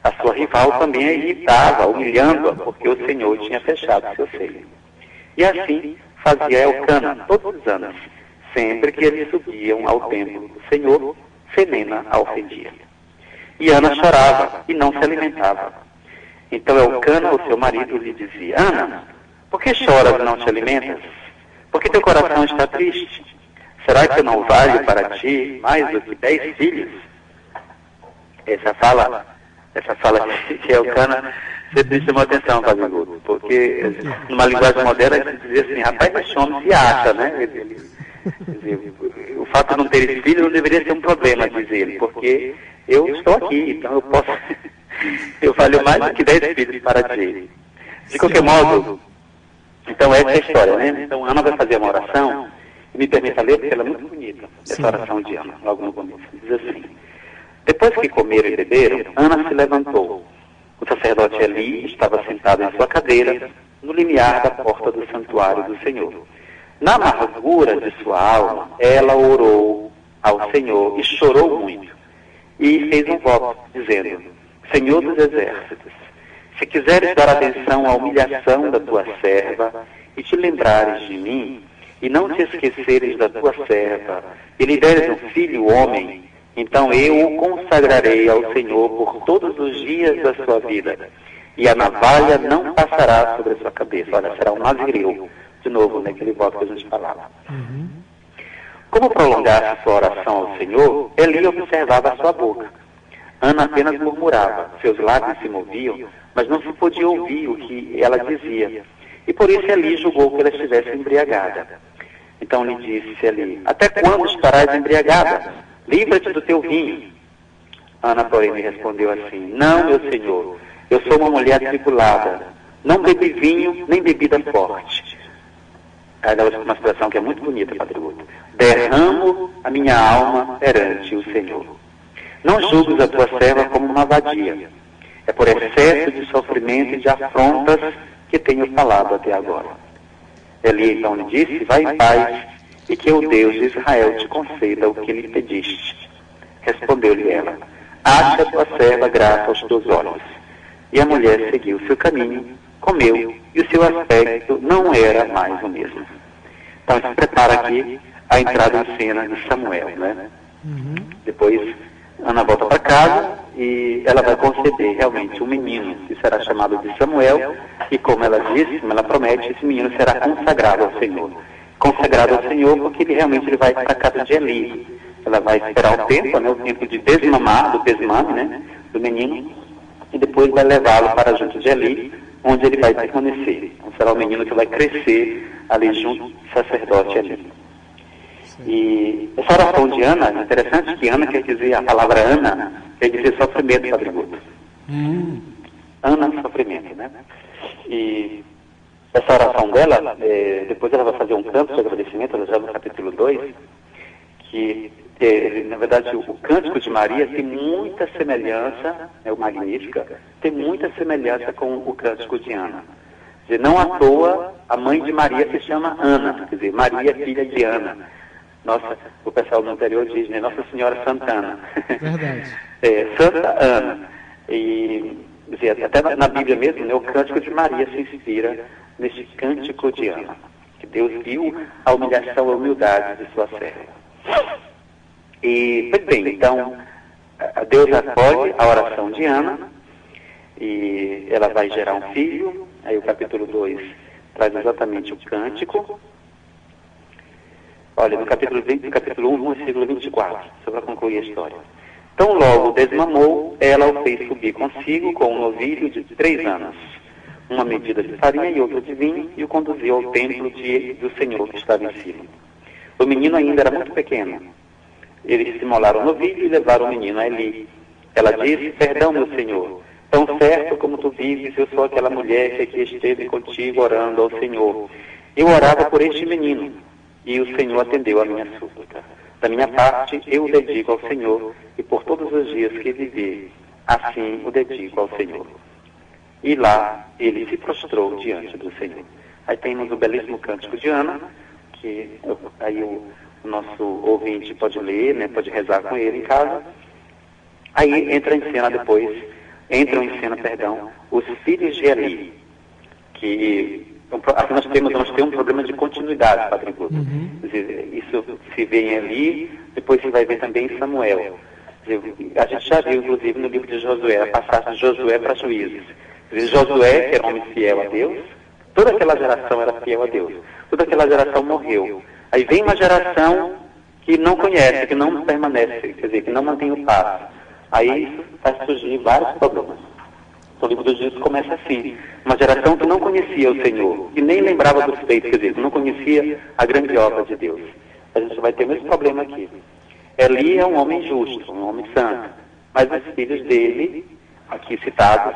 [SPEAKER 3] A sua rival também a irritava, humilhando-a, porque o Senhor tinha fechado seu seio. E assim fazia Elcana todos os anos. Sempre que eles subiam ao templo do Senhor, Penina a ofendia. E Ana chorava e não se alimentava. Então Elcana, o seu marido, lhe dizia: Ana, por que choras e não te alimentas? Por que teu coração está triste? Será que eu não valho para ti mais do que 10 filhos? Essa fala de Elcana sempre me chamou a atenção, Padre Guto, porque numa linguagem moderna a gente dizia assim: rapaz, esse homem se acha, né? O fato de não ter esse filho não deveria ser um problema, diz ele, porque eu estou aqui, então eu valho mais do que 10 filhos para ti. De qualquer modo, então essa é a história, né? Então Ana vai fazer uma oração, e me permita ler porque ela é muito bonita, essa oração de Ana, logo no começo. Diz assim: depois que comeram e beberam, Ana se levantou. O sacerdote Eli estava sentado em sua cadeira, no limiar da porta do santuário do Senhor. Na amargura de sua alma, ela orou ao Senhor e chorou muito. E fez um voto, dizendo: Senhor dos exércitos, se quiseres dar atenção à humilhação da tua serva, e te lembrares de mim, e não te esqueceres da tua serva, e lhe deres um filho homem, então eu o consagrarei ao Senhor por todos os dias da sua vida, e a navalha não passará sobre a sua cabeça. Olha, será um nazireu. De novo, naquele voto que a gente falava. Como prolongasse sua oração ao Senhor, Eli observava a sua boca. Ana apenas murmurava, seus lábios se moviam, mas não se podia ouvir o que ela dizia. E por isso Eli julgou que ela estivesse embriagada. Então lhe disse Eli: até quando estarás embriagada? Livra-te do teu vinho. Ana, porém, me respondeu assim: não, meu senhor, eu sou uma mulher tribulada. Não bebi vinho, nem bebida forte. Aí dá uma expressão que é muito bonita, Padre Guto. Derramo a minha alma perante o Senhor. Não julgues a tua serva como uma vadia. É por excesso de sofrimento e de afrontas que tenho falado até agora. Eli então lhe disse: vai em paz, e que o Deus de Israel te conceda o que lhe pediste. Respondeu-lhe ela: acha a tua serva grata aos teus olhos. E a mulher seguiu seu caminho, comeu, e o seu aspecto não era mais o mesmo. Então se prepara aqui a entrada em cena de Samuel, né? Depois Ana volta para casa e ela vai conceber realmente um menino que será chamado de Samuel, e como ela disse, como ela promete, esse menino será consagrado ao Senhor. Consagrado ao Senhor porque ele vai para a casa de Eli. Ela vai esperar o tempo, né, o tempo de desmamar, do desmame, né, do menino, e depois vai levá-lo para junto de Eli, onde ele vai permanecer. Então será o menino que vai crescer ali junto do sacerdote Eli. E essa oração de Ana, é interessante que Ana quer dizer, a palavra Ana quer dizer sofrimento, Padre Guto. Ana, sofrimento, né? E essa oração dela, depois ela vai fazer um canto de agradecimento, ela já no capítulo 2, que, na verdade, o Cântico de Maria tem muita semelhança, o Magnífica, tem muita semelhança com o Cântico de Ana. Quer dizer, não à toa, a mãe de Maria se chama Ana, quer dizer, Maria, filha de Ana. Nossa, o pessoal do anterior diz, né, Nossa Senhora Santana.
[SPEAKER 2] Verdade.
[SPEAKER 3] Santa Ana. E, dizer, até na Bíblia mesmo, né, o Cântico de Maria se inspira nesse Cântico de Ana, que Deus viu a humilhação e a humildade de sua serva. E, pois bem, então, Deus acolhe a oração de Ana, e ela vai gerar um filho. Aí o capítulo 2 traz exatamente o cântico. Olha, no capítulo 1, no versículo 24, só para concluir a história. Então logo desmamou, ela o fez subir consigo com um novilho de 3 anos, uma medida de farinha e outra de vinho, e o conduziu ao templo do Senhor que estava em cima. O menino ainda era muito pequeno. Eles imolaram o novilho e levaram o menino a Eli. Ela disse: perdão, meu senhor, tão certo como tu vives, eu sou aquela mulher que aqui esteve contigo orando ao Senhor. Eu orava por este menino. e o Senhor atendeu a minha súplica. Da minha parte, eu o dedico ao Senhor, e por todos os dias que viver, assim o dedico ao Senhor. E lá ele se prostrou diante do Senhor. Aí temos o belíssimo cântico de Ana, que aí o nosso ouvinte pode ler, né, pode rezar com ele em casa. Aí entram em cena, os filhos de Eli, que nós temos um problema de continuidade, Padre Guto. Quer dizer, isso se vê em Eli, depois se vai ver também em Samuel. Quer dizer, a gente já viu, inclusive, no livro de Josué, a passagem de Josué para Juízes. Quer dizer, Josué, que era um homem fiel a Deus, toda aquela geração era fiel a Deus. Toda aquela geração morreu. Aí vem uma geração que não conhece, que não permanece, quer dizer, que não mantém o passo. Aí isso faz surgir vários problemas. O livro dos Juízes começa assim: uma geração que não conhecia o Senhor, que nem lembrava dos feitos, quer dizer, que não conhecia a grande obra de Deus. A gente vai ter o mesmo problema aqui. Eli é um homem justo, um homem santo, mas os filhos dele, aqui citados,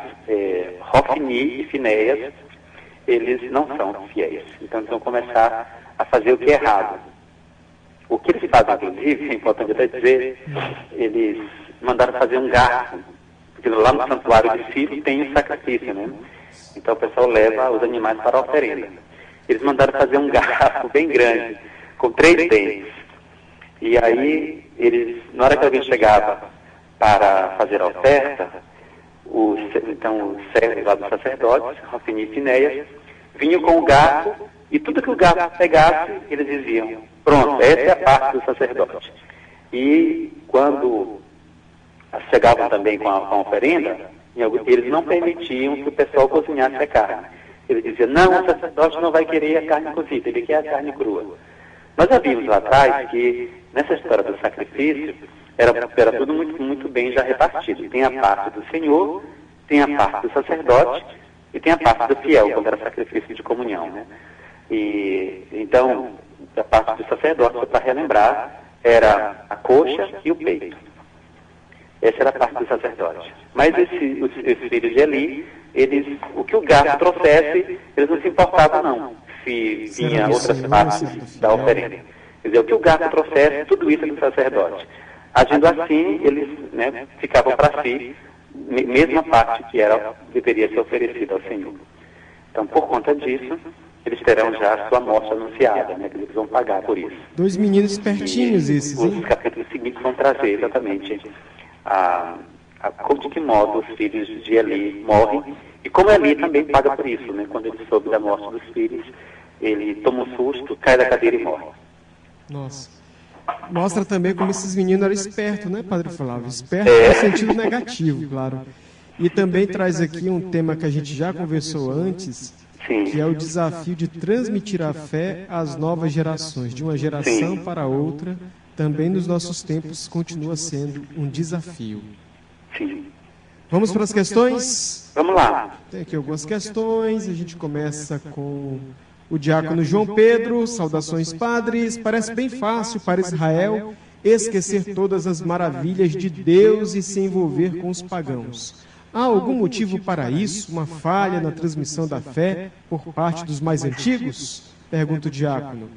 [SPEAKER 3] Hofni e Finéias, eles não são fiéis. Então eles vão começar a fazer o que é errado. O que eles fazem, inclusive, é importante até dizer, eles mandaram fazer um garfo, porque lá no santuário de Silo tem o sacrifício, né? Então o pessoal leva os animais para a oferenda. Eles mandaram fazer um garfo bem grande, com 3 dentes. E aí, na hora que alguém chegava para fazer a oferta, os servos lá dos sacerdotes, Hofni e Finéias, vinham com o garfo, e tudo que o garfo pegasse, eles diziam: pronto, essa é a parte do sacerdote. E quando chegavam também com a oferenda, eles não permitiam que o pessoal cozinhasse a carne. Eles diziam: não, o sacerdote não vai querer a carne cozida, ele quer a carne crua. Nós já vimos lá atrás que, nessa história do sacrifício, era tudo muito, muito bem já repartido. Tem a parte do Senhor, tem a parte do sacerdote e tem a parte do fiel, quando era sacrifício de comunhão, né? E então, a parte do sacerdote, só para relembrar, era a coxa e o peito. Essa era a parte do sacerdote. Mas os filhos de Eli, o que o garfo trouxesse, eles não se importavam, não, se vinha outras partes da oferenda. Quer dizer, o que o garfo trouxesse, tudo isso é do sacerdote. Agindo assim, eles, né, ficavam para si, mesma parte que deveria ser oferecida ao Senhor. Então, por conta disso, eles terão já a sua morte anunciada, né, que eles vão pagar por isso.
[SPEAKER 2] 2 meninos espertinhos esses, hein?
[SPEAKER 3] Os capítulos seguintes vão trazer exatamente de que modo os filhos de Eli morrem, e como Eli também paga por isso, né? Quando ele soube da morte dos filhos, ele toma um susto, cai da cadeira e morre.
[SPEAKER 2] Nossa. Mostra também como esses meninos eram espertos, né, Padre Flávio? Esperto no sentido negativo, claro. E também traz aqui um tema que a gente já conversou antes,
[SPEAKER 3] Sim.
[SPEAKER 2] que é o desafio de transmitir a fé às novas gerações, de uma geração
[SPEAKER 3] Sim.
[SPEAKER 2] para outra. Também nos nossos tempos continua sendo um desafio.
[SPEAKER 3] Sim.
[SPEAKER 2] Vamos para as questões?
[SPEAKER 3] Vamos lá.
[SPEAKER 2] Tem aqui algumas questões. A gente começa com o diácono João Pedro. Saudações, padres. Parece bem fácil para Israel esquecer todas as maravilhas de Deus e se envolver com os pagãos. Há algum motivo para isso? Uma falha na transmissão da fé por parte dos mais antigos? Pergunta o diácono.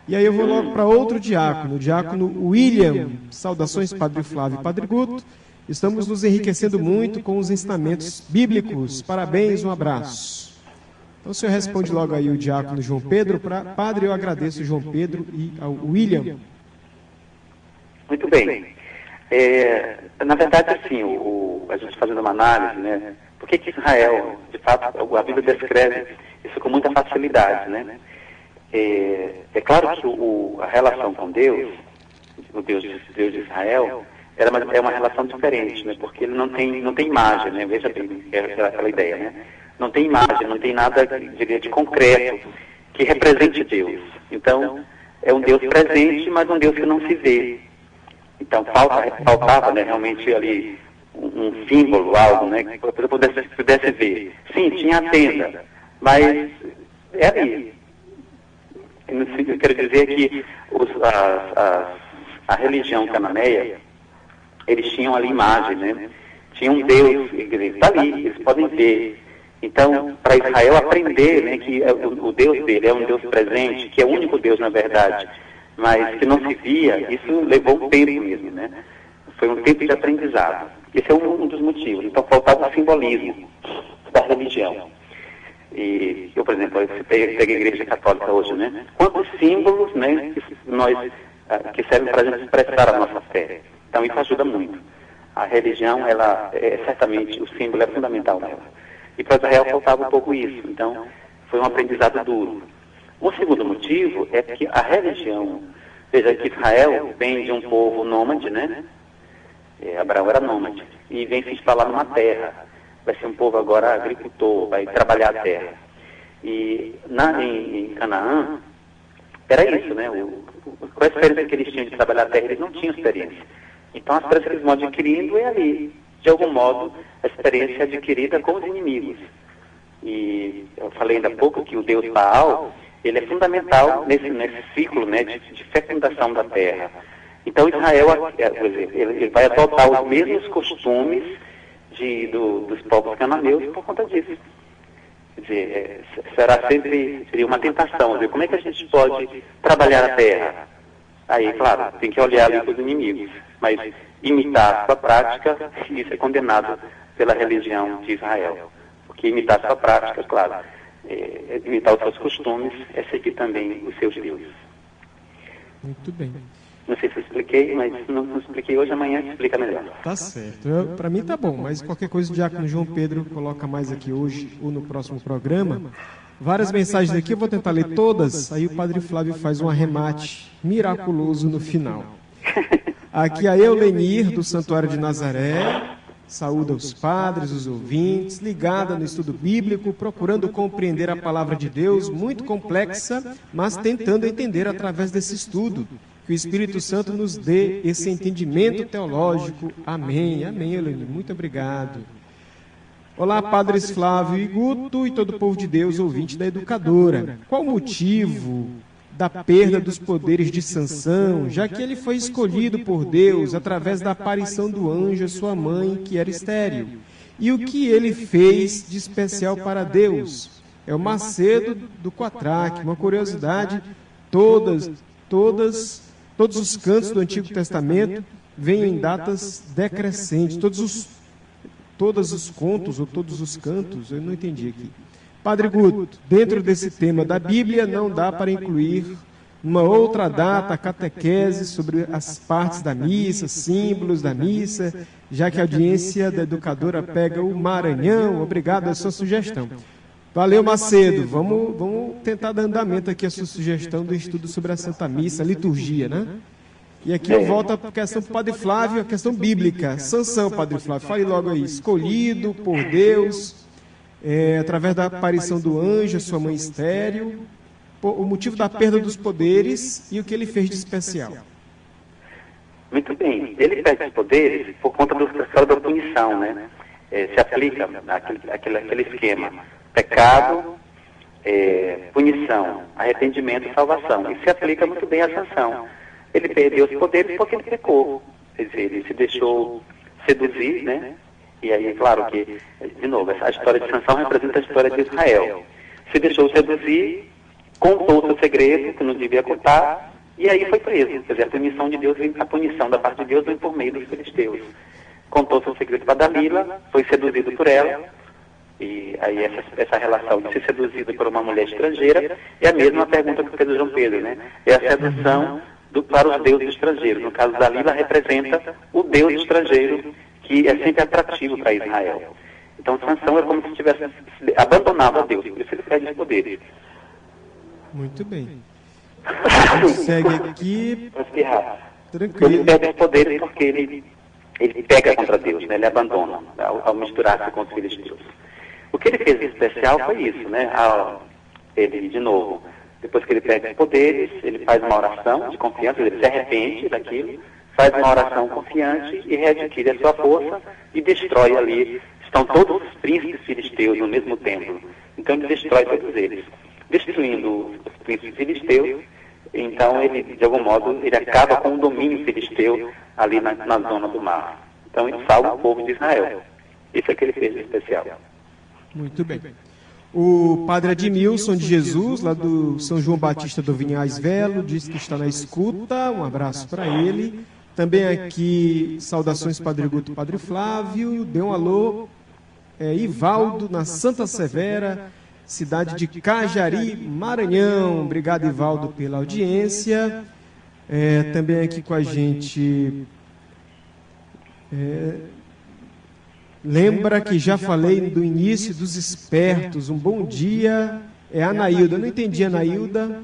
[SPEAKER 2] E aí eu vou logo para outro diácono, o diácono William. Saudações, Padre Flávio e Padre Guto. Estamos nos enriquecendo muito com os ensinamentos bíblicos. Parabéns, um abraço. Então o senhor responde logo aí o diácono João Pedro. Padre, eu agradeço o João Pedro e ao William.
[SPEAKER 3] Muito bem. Na verdade, assim, a gente fazendo uma análise, né? Por que Israel, de fato, a Bíblia descreve isso com muita facilidade, né? É claro que a relação com Deus, o Deus de Israel, é uma relação diferente, né? Porque ele não tem imagem, né? Veja bem, aquela ideia, né? Não tem imagem, não tem nada, diria, de concreto que represente Deus. Então, é um Deus presente, mas um Deus que não se vê. Então, faltava, né, realmente ali um símbolo, algo, né, que a pessoa pudesse ver. Sim, tinha a tenda, mas é ali. Eu quero dizer que a religião cananeia, eles tinham ali imagem, né? Tinha um Deus, está ali, eles podem ver. Então, para Israel aprender, né, que o Deus dele é um Deus presente, que é o único Deus na verdade, mas que não se via, isso levou um tempo mesmo, né? Foi um tempo de aprendizado. Esse é um dos motivos. Então, faltava o simbolismo da religião. E eu, por exemplo, peguei a Igreja Católica hoje, né? Quantos símbolos, né, que servem para a gente expressar a nossa fé. Então, isso ajuda muito. A religião, ela certamente, o símbolo é fundamental nela. E para Israel faltava um pouco isso. Então, foi um aprendizado duro. O segundo motivo é que a religião, veja que Israel vem de um povo nômade, né? Abraão era nômade, e vem se instalar numa terra. Vai ser um povo agora agricultor, vai trabalhar a terra. E em Canaã, era isso, né? Qual a experiência que eles tinham de trabalhar a terra? Eles não tinham experiência. Então, a experiência que eles vão adquirindo é ali. De algum modo, a experiência adquirida com os inimigos. E eu falei ainda há pouco que o Deus Baal, ele é fundamental nesse ciclo, né, de fecundação da terra. Então, Israel, por exemplo, ele vai adotar os mesmos costumes dos povos cananeus por conta disso. Quer dizer, seria uma tentação. Dizer, como é que a gente pode trabalhar a terra? Aí, claro, tem que olhar ali para os inimigos. Mas imitar a sua prática, isso é condenado pela religião de Israel. Porque imitar a sua prática, claro, imitar os seus costumes, é seguir também os seus deuses.
[SPEAKER 2] Muito bem.
[SPEAKER 3] Não sei se eu expliquei, mas não expliquei hoje, amanhã explica melhor.
[SPEAKER 2] Tá certo. Para mim tá bom, mas qualquer coisa o diácono João Pedro coloca mais aqui hoje ou no próximo programa. Várias mensagens aqui, eu vou tentar ler todas, aí o Padre Flávio faz um arremate miraculoso no final. Aqui a Eulenir, do Santuário de Nazaré, saúda os padres, os ouvintes, ligada no estudo bíblico, procurando compreender a palavra de Deus, muito complexa, mas tentando entender através desse estudo. Que o Espírito Santo nos dê esse entendimento teológico. Amém. Amém, Eulenir. Muito obrigado. Olá, Padres Flávio e Guto e todo o povo de Deus, ouvinte da Educadora. Qual o motivo da perda dos poderes de Sansão, já que ele foi escolhido por Deus através da aparição do anjo à sua mãe, que era estéril? E o que ele fez de especial para Deus? É o Macedo do Quatraque. Uma curiosidade, todos os cantos do Antigo Testamento vêm em datas decrescentes. Todos os contos ou todos os cantos, eu não entendi aqui. Padre Guto, dentro desse tema da Bíblia, não dá para incluir uma outra data, a catequese sobre as partes da missa, símbolos da missa, já que a audiência da Educadora pega o Maranhão. Obrigado a sua sugestão. Valeu, Macedo. Vamos tentar dar andamento aqui a sua sugestão do estudo sobre a Santa Missa, a liturgia, né? E aqui eu volto à questão para o Padre Flávio, a questão bíblica. Sansão, Padre Flávio, fale logo aí. Escolhido por Deus, através da aparição do anjo, sua mãe estéril, o motivo da perda dos poderes e o que ele fez de especial.
[SPEAKER 3] Muito bem. Ele perde os poderes por conta da punição, né? Se aplica aquele esquema. Pecado, punição, arrependimento e salvação. E se aplica muito bem à Sansão. Ele perdeu os poderes porque ele pecou. Quer dizer, ele se deixou seduzir, né? E aí, claro que, de novo, a história de Sansão representa a história de Israel. Se deixou seduzir, contou o seu segredo, que não devia contar, e aí foi preso. Quer dizer, a punição da parte de Deus vem por meio dos filisteus. Contou o seu segredo para Dalila, foi seduzido por ela. E aí essa relação de ser seduzido por uma mulher estrangeira é a mesma pergunta que fez o João Pedro, né? É a sedução para os deuses estrangeiros. No caso, Dalila representa o deus estrangeiro, que é sempre atrativo para Israel. Então, Sansão é como se tivesse abandonado a Deus, por isso ele perde os poderes.
[SPEAKER 2] Muito bem. Segue aqui. Tranquilo.
[SPEAKER 3] Ele perde os poderes porque ele pega contra Deus, né? Ele abandona ao misturar-se com os filisteus. O que ele fez de especial foi isso, né? Ele, de novo, depois que ele pega os poderes, ele faz uma oração de confiança, ele se arrepende daquilo, faz uma oração confiante e readquire a sua força e destrói ali. Estão todos os príncipes filisteus no mesmo templo. Então ele destrói todos eles. Destruindo os príncipes filisteus, então ele, de algum modo, ele acaba com o domínio filisteu ali na zona do mar. Então ele salva o povo de Israel. Isso é o que ele fez de especial.
[SPEAKER 2] Muito bem. O padre Admilson de Jesus, lá do São João Batista do Vinhais Velo, diz que está na escuta. Um abraço para ele. Também aqui, saudações Padre Guto e Padre Flávio. Dê um alô, Ivaldo, na Santa Severa, cidade de Cajari, Maranhão. Obrigado, Ivaldo, pela audiência. Também aqui com a gente... lembra que já falei do início dos espertos. Um bom dia. É a Anaílda. Eu não entendi a Anaílda.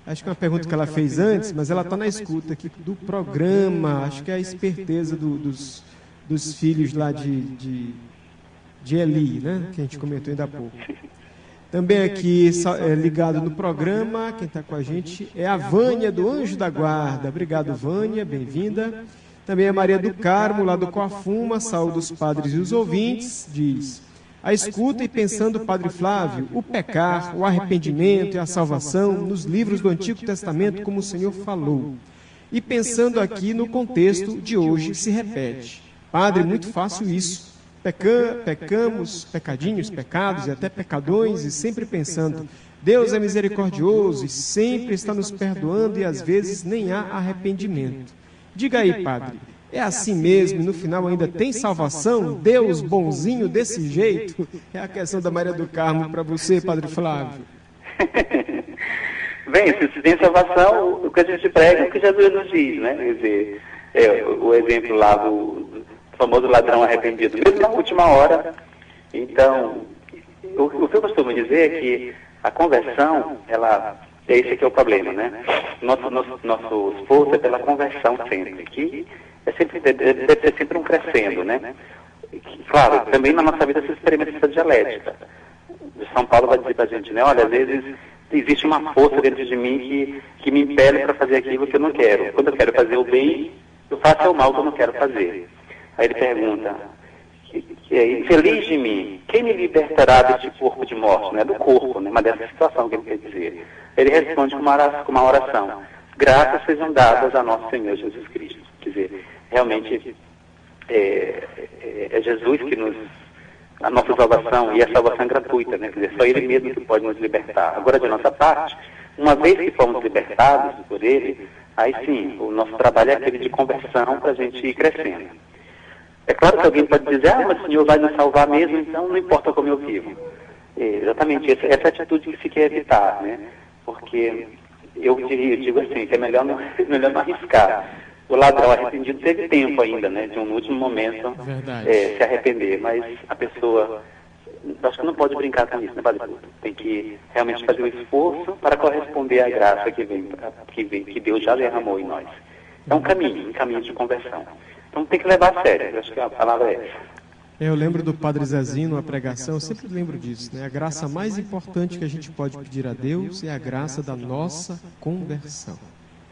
[SPEAKER 2] Acho que é uma pergunta que ela fez antes, mas ela está na escuta aqui do programa. Acho que é a esperteza dos filhos lá de Eli, né? Que a gente comentou ainda há pouco. Também aqui ligado no programa, quem está com a gente é a Vânia, do Anjo da Guarda. Obrigado, Vânia, bem-vinda. Também a Maria do Carmo, lá do Coafuma, saúde os padres e os ouvintes, diz: a escuta e pensando, Padre Flávio, o pecar, o arrependimento e a salvação nos livros do Antigo Testamento, como o Senhor falou. E pensando aqui no contexto de hoje, se repete. Padre, muito fácil isso. Pecamos, pecadinhos, pecados e até pecadões, e sempre pensando, Deus é misericordioso e sempre está nos perdoando e às vezes nem há arrependimento. Diga aí, padre, é assim mesmo e no final ainda tem salvação? Deus bonzinho desse jeito? É a questão da Maria do Carmo para você, Padre Flávio.
[SPEAKER 3] Bem, se tem salvação, o que a gente prega é o que Jesus nos diz, né? Quer dizer, o exemplo lá do famoso ladrão arrependido, mesmo na última hora. Então, o que eu costumo dizer é que a conversão, esse aqui é o problema, né? Nosso esforço é pela conversão sempre, que deve ser sempre um crescendo, né? Claro, também na nossa vida se experimenta essa dialética. São Paulo vai dizer pra gente, né? Olha, às vezes existe uma força dentro de mim que me impele para fazer aquilo que eu não quero. Quando eu quero fazer o bem, eu faço o mal que eu não quero fazer. Aí ele pergunta, infeliz de mim, quem me libertará deste corpo de morte? Não é do corpo, né? Mas dessa situação que ele quer dizer. Ele responde com uma oração: graças sejam dadas a nosso Senhor Jesus Cristo. Quer dizer, realmente é Jesus que a nossa salvação, e a salvação é gratuita, né? Quer dizer, só Ele mesmo que pode nos libertar. Agora, de nossa parte, uma vez que fomos libertados por Ele, aí sim, o nosso trabalho é aquele de conversão para a gente ir crescendo. É claro que alguém pode dizer, mas o Senhor vai nos salvar mesmo, então não importa como eu vivo. Exatamente, essa atitude que se quer evitar, né? Porque eu digo assim, que é melhor não arriscar. O ladrão arrependido teve tempo ainda, né? De um último momento se arrepender, mas a pessoa, acho que não pode brincar com isso, né, Padre? Tem que realmente fazer um esforço para corresponder à graça que Deus já derramou em nós. É um caminho de conversão. Então tem que levar a sério, eu acho que a palavra é essa.
[SPEAKER 2] Eu lembro do Padre Zezinho, numa pregação, eu sempre lembro disso, né? A graça mais importante que a gente pode pedir a Deus é a graça da nossa conversão.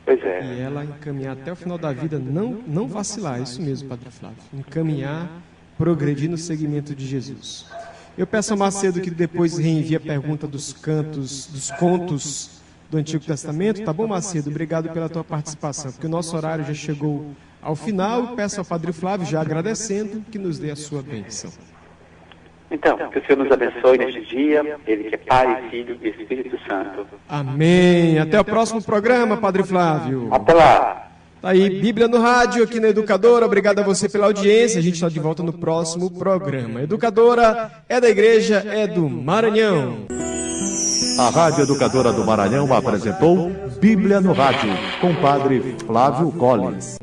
[SPEAKER 3] Pois é.
[SPEAKER 2] E ela encaminhar até o final da vida, não vacilar, isso mesmo, Padre Flávio. Encaminhar, progredir no seguimento de Jesus. Eu peço a Macedo que depois reenvie a pergunta dos contos do Antigo Testamento. Tá bom, Macedo? Obrigado pela tua participação, porque o nosso horário já chegou ao final. Peço ao Padre Flávio, já agradecendo, que nos dê a sua bênção.
[SPEAKER 3] Então, que o Senhor nos abençoe neste dia, Ele que é Pai, Filho e Espírito Santo.
[SPEAKER 2] Amém. Até o próximo programa, Padre Flávio.
[SPEAKER 3] Até lá.
[SPEAKER 2] Tá aí, Bíblia no Rádio, aqui na Educadora. Obrigado a você pela audiência. A gente está de volta no próximo programa. Educadora é da Igreja, é do Maranhão.
[SPEAKER 1] A Rádio Educadora do Maranhão apresentou Bíblia no Rádio, com Padre Flávio Collins.